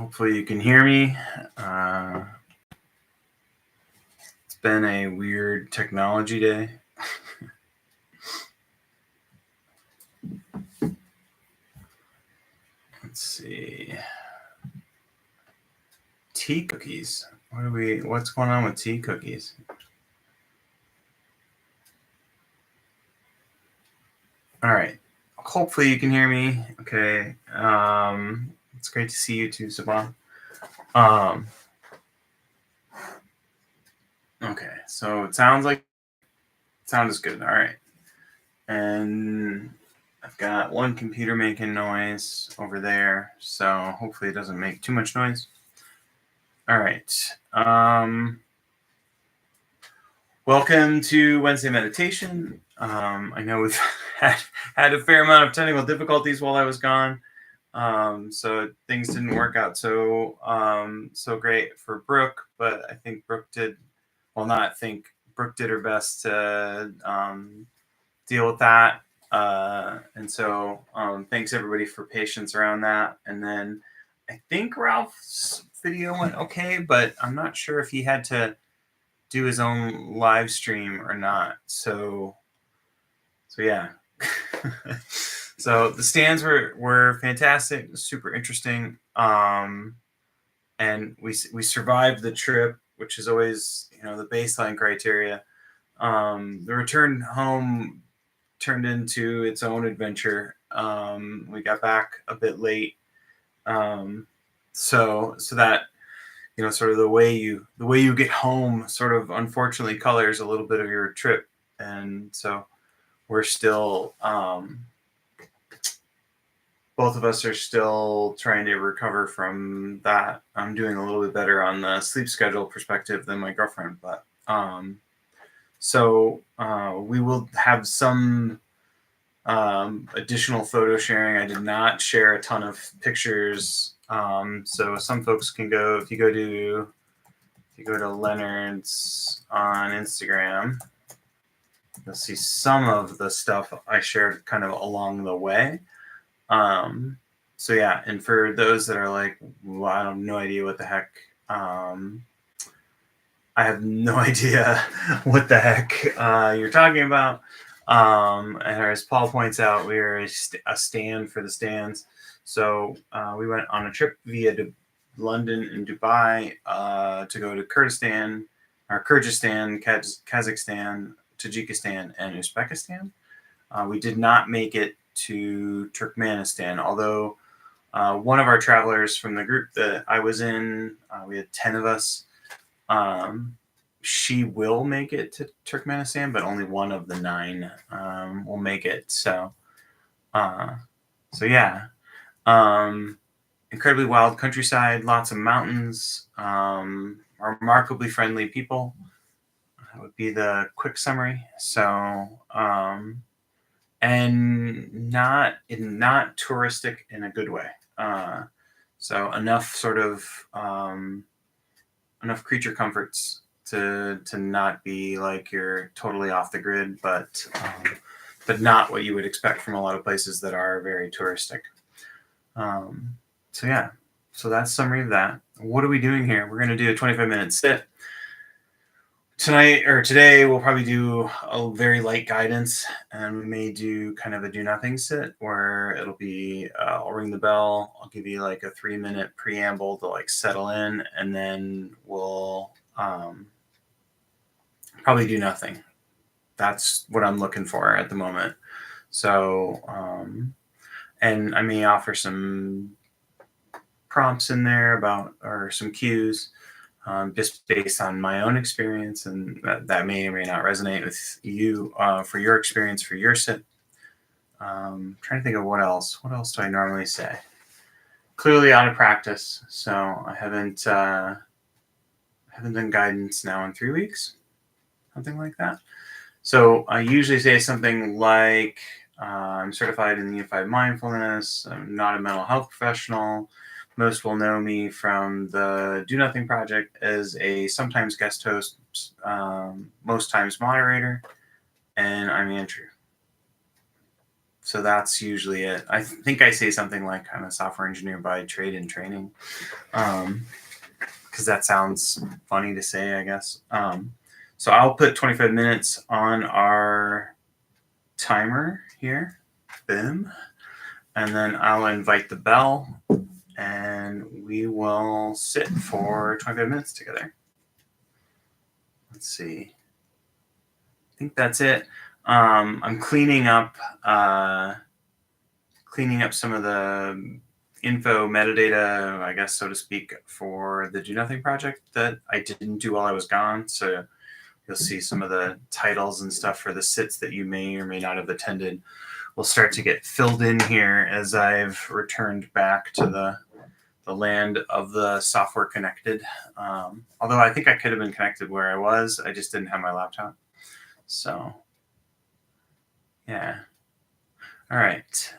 Hopefully you can hear me. It's been a weird technology day. Let's see. Tea cookies. What's going on with tea cookies? All right. Hopefully you can hear me. Okay. It's great to see you too, Saban. Okay. So it sounds like sound is good. All right. And I've got one computer making noise over there, so hopefully it doesn't make too much noise. All right. Welcome to Wednesday meditation. I know we've had a fair amount of technical difficulties while I was gone, so things didn't work out so great for Brooke. But I think Brooke did her best to deal with that. And so thanks everybody for patience around that. And then I think Ralph's video went okay, but I'm not sure if he had to do his own live stream or not. So yeah. So the stands were fantastic, super interesting. And we survived the trip, which is always, the baseline criteria. The return home turned into its own adventure. We got back a bit late. So that, sort of the way you get home sort of unfortunately colors a little bit of your trip. And so we're still, both of us are still trying to recover from that. I'm doing a little bit better on the sleep schedule perspective than my girlfriend, but so we will have some additional photo sharing. I did not share a ton of pictures, so some folks can go. If you go to Leonard's on Instagram, you'll see some of the stuff I shared kind of along the way. So yeah, and for those that are like, well, I have no idea what the heck. I have no idea what the heck you're talking about. And as Paul points out, we are a stand for the stands. So we went on a trip via London and Dubai to go to Kyrgyzstan, Kazakhstan, Tajikistan, and Uzbekistan. We did not make it to Turkmenistan, although one of our travelers from the group that I was in, we had 10 of us, she will make it to Turkmenistan, but only one of the 9 will make it. So yeah. Incredibly wild countryside, lots of mountains, remarkably friendly people. That would be the quick summary. So, and not touristic in a good way. So enough sort of enough creature comforts to not be like you're totally off the grid, but not what you would expect from a lot of places that are very touristic. So yeah, so that's summary of that. What are we doing here? We're going to do a 25-minute sit. Today we'll probably do a very light guidance, and we may do kind of a do nothing sit where it'll be I'll ring the bell, I'll give you like a 3-minute preamble to like settle in, and then we'll probably do nothing. That's what I'm looking for at the moment. So and I may offer some prompts in there or some cues. Just based on my own experience, and that may or may not resonate with you for your experience for your sit. Trying to think of what else. What else do I normally say? Clearly out of practice, so I haven't done guidance now in 3 weeks, something like that. So I usually say something like, I'm certified in Unified Mindfulness. I'm not a mental health professional. Most will know me from the Do Nothing Project as a sometimes guest host, most times moderator, and I'm Andrew. So that's usually it. I think I say something like I'm a software engineer by trade and training, because that sounds funny to say, I guess. So I'll put 25 minutes on our timer here. Boom. And then I'll invite the bell and we will sit for 25 minutes together. Let's see. I think that's it. I'm cleaning up some of the info metadata, I guess, so to speak, for the Do Nothing project that I didn't do while I was gone. So you'll see some of the titles and stuff for the sits that you may or may not have attended will start to get filled in here as I've returned back to the land of the software connected. Although I think I could have been connected where I was, I just didn't have my laptop. So, yeah. All right.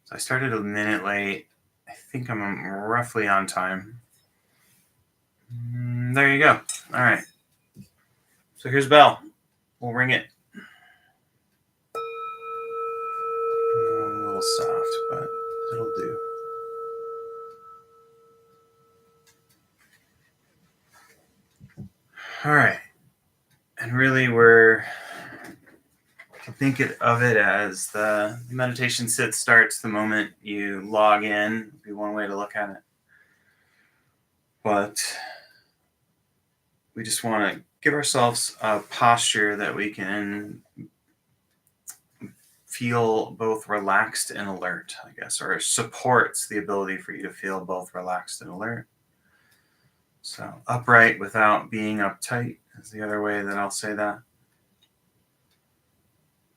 So I started a minute late. I think I'm roughly on time. There you go. All right. So here's bell. We'll ring it. A little soft, but it'll do. All right. And really, think of it as the meditation sit starts the moment you log in. Would be one way to look at it. But we just want to give ourselves a posture that we can feel both relaxed and alert, I guess, or supports the ability for you to feel both relaxed and alert. So upright without being uptight is the other way that I'll say that.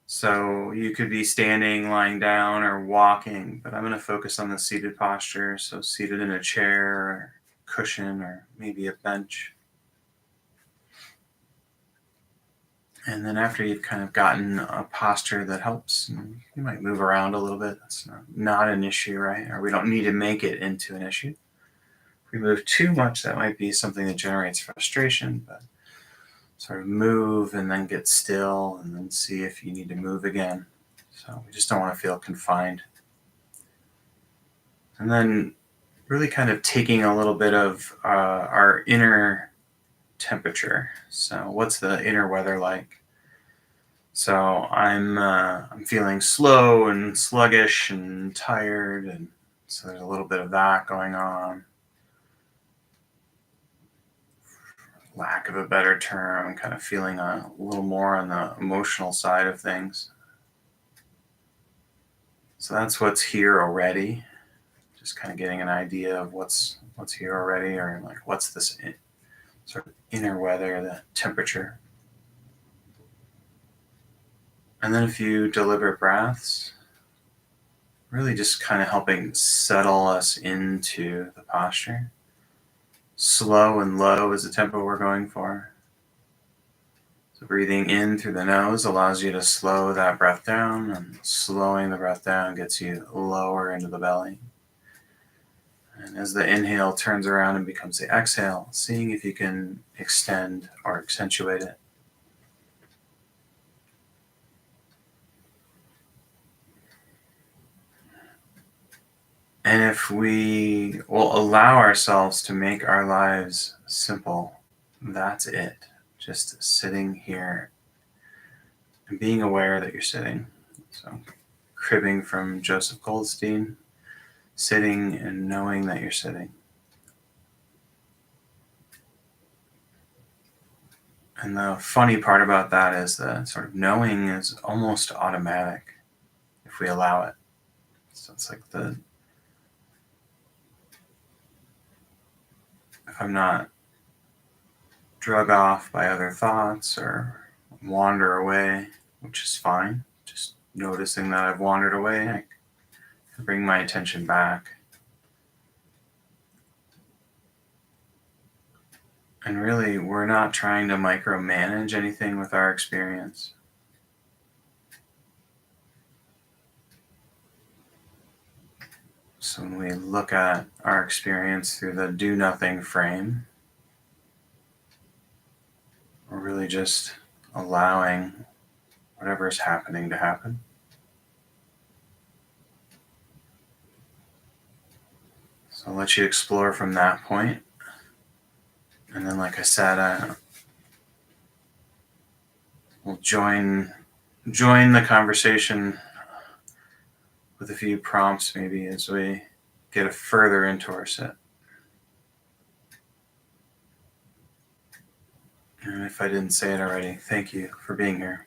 So you could be standing, lying down, or walking, but I'm going to focus on the seated posture. So seated in a chair or cushion or maybe a bench. And then after you've kind of gotten a posture that helps, you might move around a little bit. That's not an issue, right? Or we don't need to make it into an issue. If we move too much, that might be something that generates frustration, but sort of move and then get still and then see if you need to move again. So we just don't want to feel confined. And then really kind of taking a little bit of our inner temperature. So what's the inner weather like? So I'm feeling slow and sluggish and tired, and so there's a little bit of that going on. Lack of a better term, I'm kind of feeling a little more on the emotional side of things. So that's what's here already. Just kind of getting an idea of what's here already, or like what's this sort of inner weather, the temperature. And then a few deliberate breaths, really just kind of helping settle us into the posture. Slow and low is the tempo we're going for. So breathing in through the nose allows you to slow that breath down, and slowing the breath down gets you lower into the belly. And as the inhale turns around and becomes the exhale, seeing if you can extend or accentuate it. And if we will allow ourselves to make our lives simple, that's it. Just sitting here and being aware that you're sitting. So, cribbing from Joseph Goldstein, sitting and knowing that you're sitting. And the funny part about that is that sort of knowing is almost automatic if we allow it. So it's like if I'm not drug off by other thoughts or wander away, which is fine, just noticing that I've wandered away, I can bring my attention back. And really, we're not trying to micromanage anything with our experience. So when we look at our experience through the do nothing frame, we're really just allowing whatever is happening to happen. So I'll let you explore from that point. And then, like I said, we'll join the conversation with a few prompts maybe as we get further into our set. And if I didn't say it already, thank you for being here.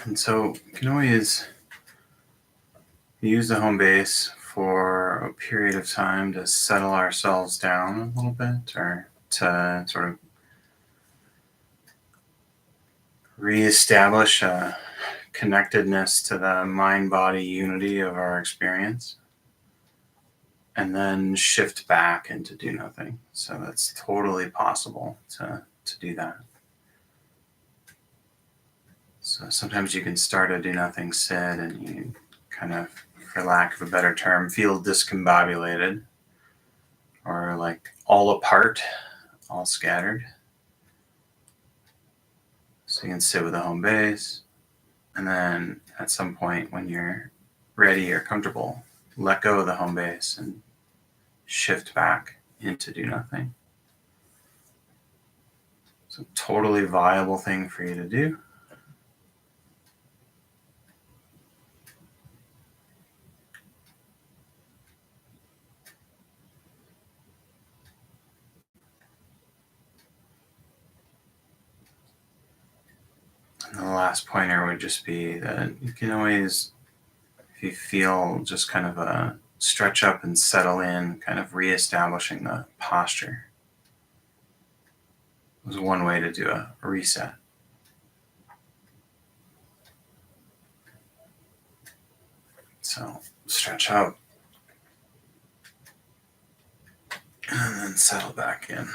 And so you can always use the home base for a period of time to settle ourselves down a little bit, or to sort of reestablish a connectedness to the mind body unity of our experience, and then shift back into do nothing. So that's totally possible to do that. So sometimes you can start a do nothing sit and you kind of, for lack of a better term, feel discombobulated, or like all apart, all scattered. So you can sit with a home base, and then at some point when you're ready or comfortable, let go of the home base and shift back into do nothing. It's a totally viable thing for you to do. And the last pointer would just be that you can always, if you feel just kind of a stretch up and settle in, kind of reestablishing the posture. It was one way to do a reset. So stretch out and then settle back in.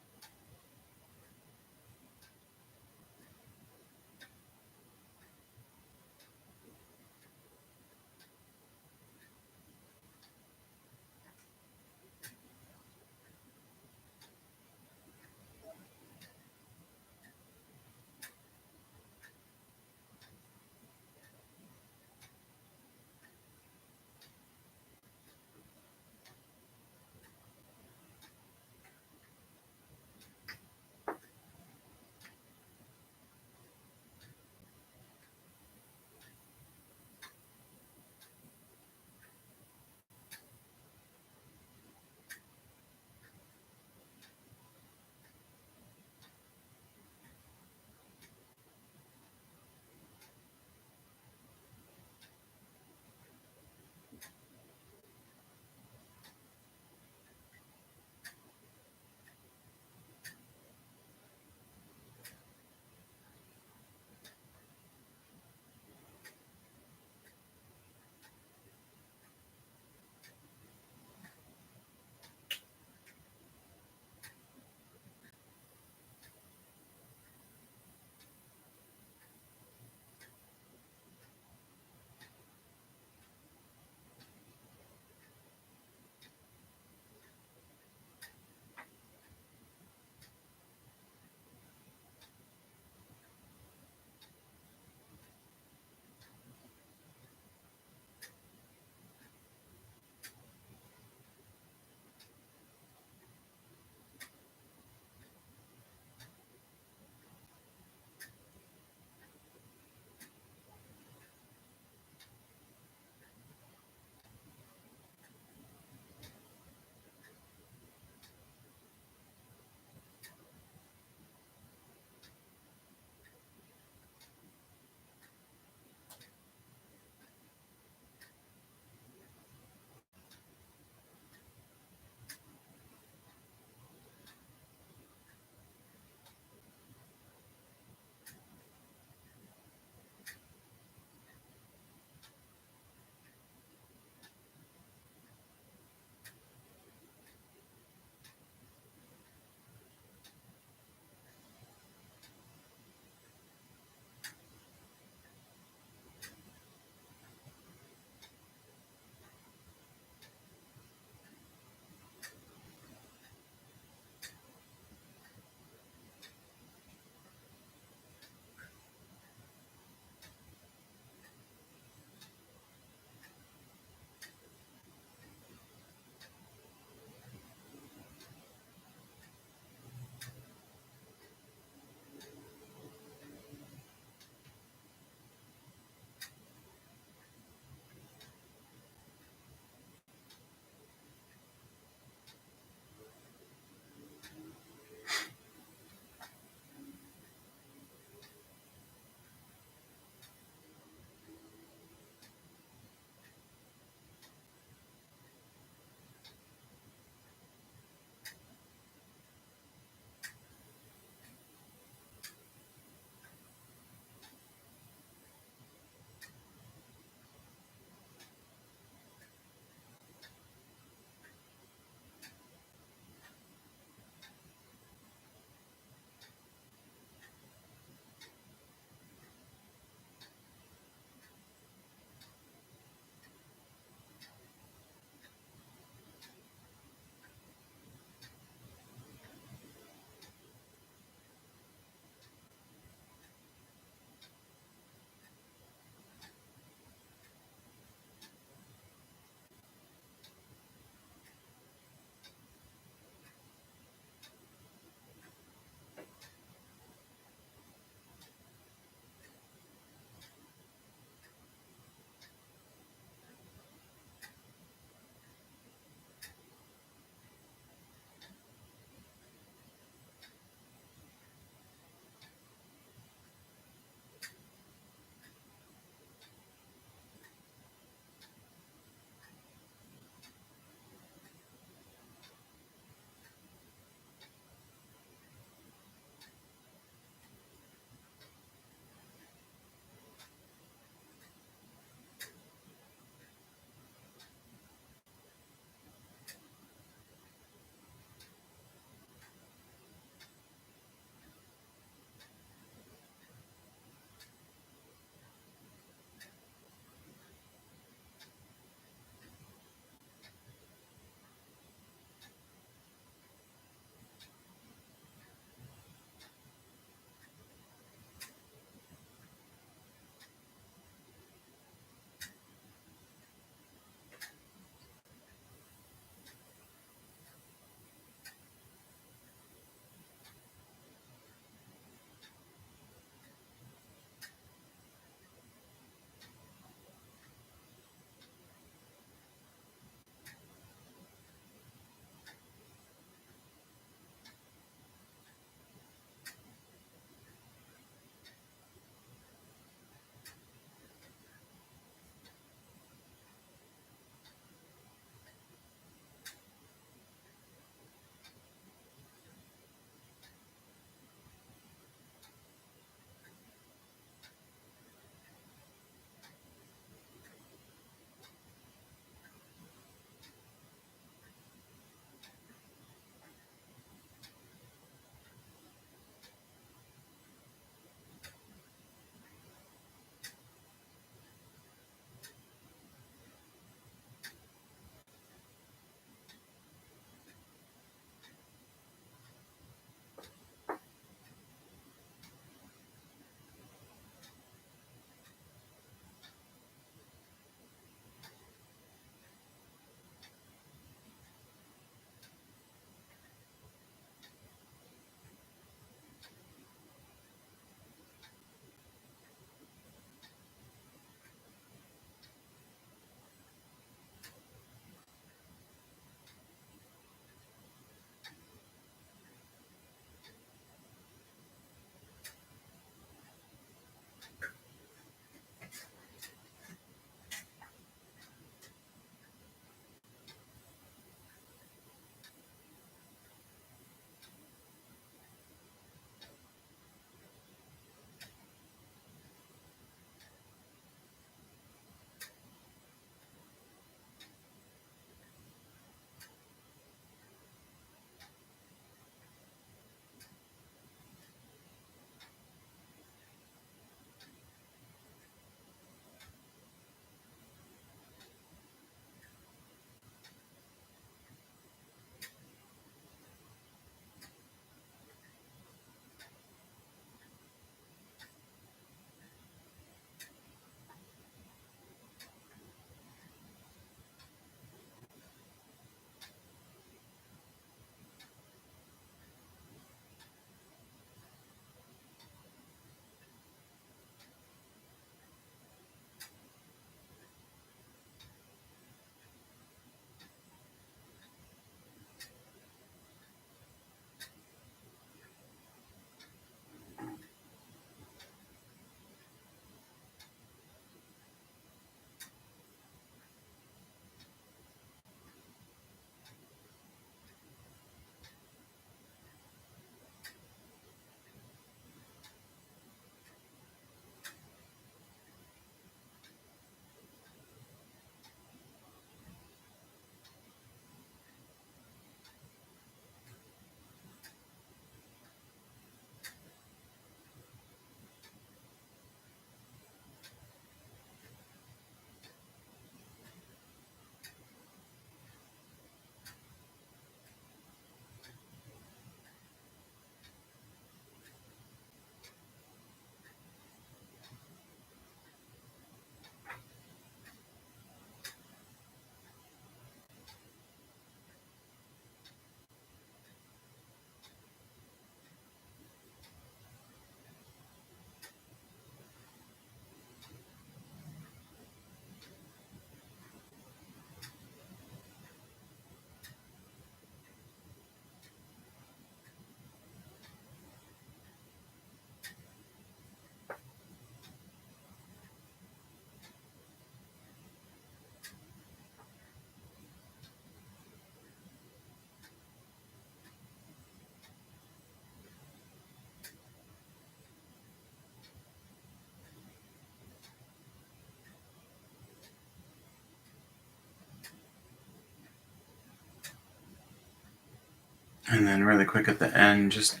And then really quick at the end, just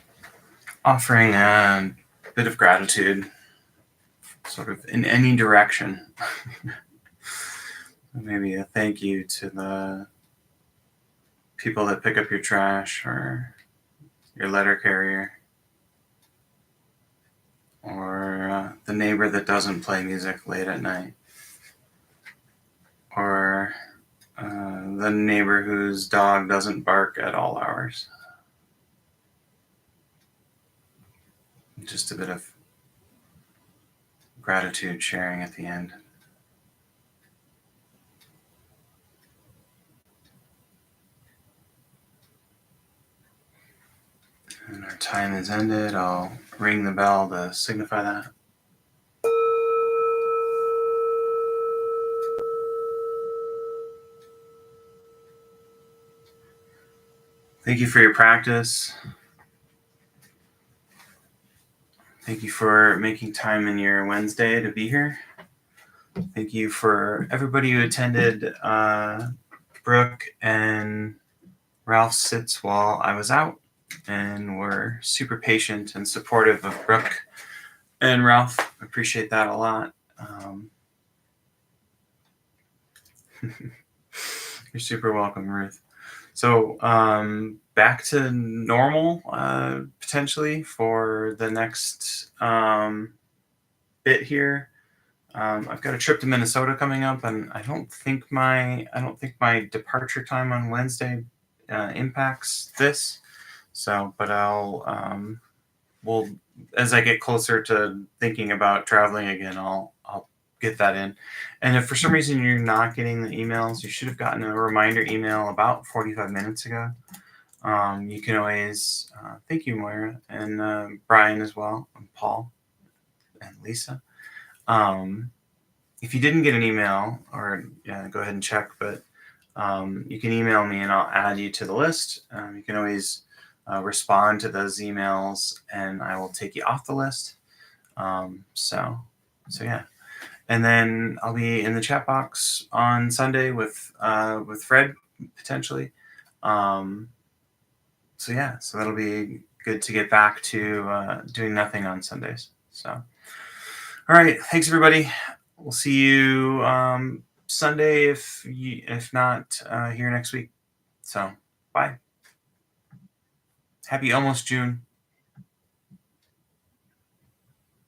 offering a bit of gratitude, sort of in any direction. Maybe a thank you to the people that pick up your trash, or your letter carrier, or the neighbor that doesn't play music late at night, or the neighbor whose dog doesn't bark at all hours. Just a bit of gratitude sharing at the end. And our time is ended. I'll ring the bell to signify that. Thank you for your practice. Thank you for making time in your Wednesday to be here. Thank you for everybody who attended Brooke and Ralph's sits while I was out, and were super patient and supportive of Brooke and Ralph. Appreciate that a lot. You're super welcome, Ruth. So back to normal potentially for the next bit here. I've got a trip to Minnesota coming up, and I don't think my departure time on Wednesday impacts this. So, but we'll, as I get closer to thinking about traveling again, I'll get that in. And if for some reason you're not getting the emails, you should have gotten a reminder email about 45 minutes ago. You can always thank you, Moira, and Brian as well, and Paul and Lisa. If you didn't get an email, or go ahead and check, but you can email me and I'll add you to the list. You can always respond to those emails and I will take you off the list. So yeah. And then I'll be in the chat box on Sunday with Fred potentially. So that'll be good to get back to doing nothing on Sundays. So, all right, thanks everybody. We'll see you Sunday if not here next week. So, bye. Happy almost June.